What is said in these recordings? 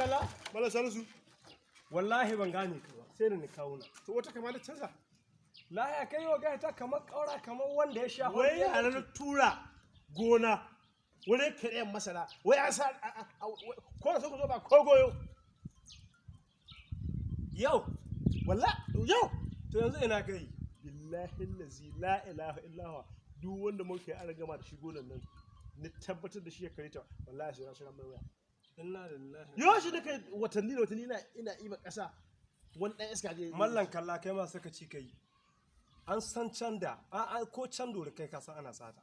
kala mala salisu wallahi ban gane ka ba sai da ni kawo na to wata kama da canza laya kai yau ga ta kamar kaura kamar wanda ya sha wai yaran tura gona wani kiran masara wai an sa ko da suka zo ba ko goyo yau yau to yanzu ina kai billahi allazi la ilaha illa huwa duk wanda mun kai an gama da shi gonan nan ni tabbatar da shi ya karita wallahi sai na shiga mai waya inna lillahi yau shi da kai watanni da watanni ina iba kasa wani dan iska je mallan kalla kai ma saka ci kai an san can da ko can dore kai ka san ana sata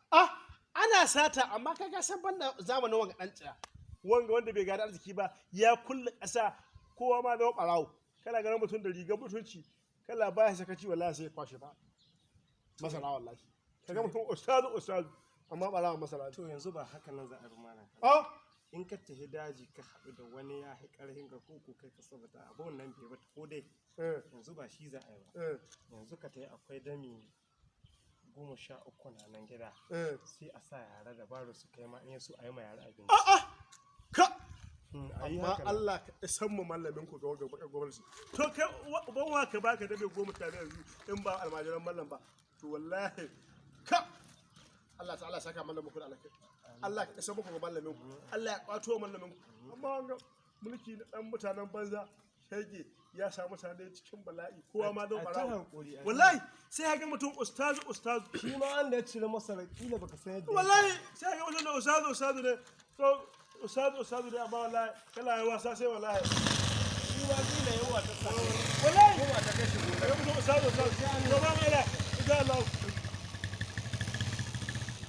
ana sata amma kai ka san banda zamanin wanga dan tsaya wanda bai gada arziki ba ya kulle kasa kowa ma zama barawo kana ganin mutum da rigar mutunci kala baya sakaci wallahi sai ya kwashe ba masara wallahi kaga mutum ustazu amma barawo masara to yanzu ba haka nan za a rumana in ka tafi daji ka haɗu da wani ya haƙi ƙarfin ka ko kai ka sabata abun nan bai bata ko dai yanzu ba shi za a yi ba yanzu ka tafi akwai dami 13 na nan gida sai a sa yara da baro su kai ma in su a yi ma yara abinci amma Allah ka san mu mallamin ku ga gwamnati to kai ban wa ka baka dabe 10 yanzu in ba almajiran mallam ba to wallahi Allah ta'ala saka mallamin ku da alkai Allah ka san muku ga mallamin ku Allah ya kwato mallamin ku amma wanga mulki na dan mutanen banza shege ya sa mutane cikin bala'i kowa ma don barawo wallahi sai ya ga mutum ustazu shi ma an da ya cire masa rakila baka san yadda wallahi sai ya ga mutum da ustazu ne to ustazu ne amma wallahi kala ya wasa sai wallahi shi ma kila yawa ta sa wallahi yawa ta kashe gona ya mutum ustazu to ba mai da insha Allah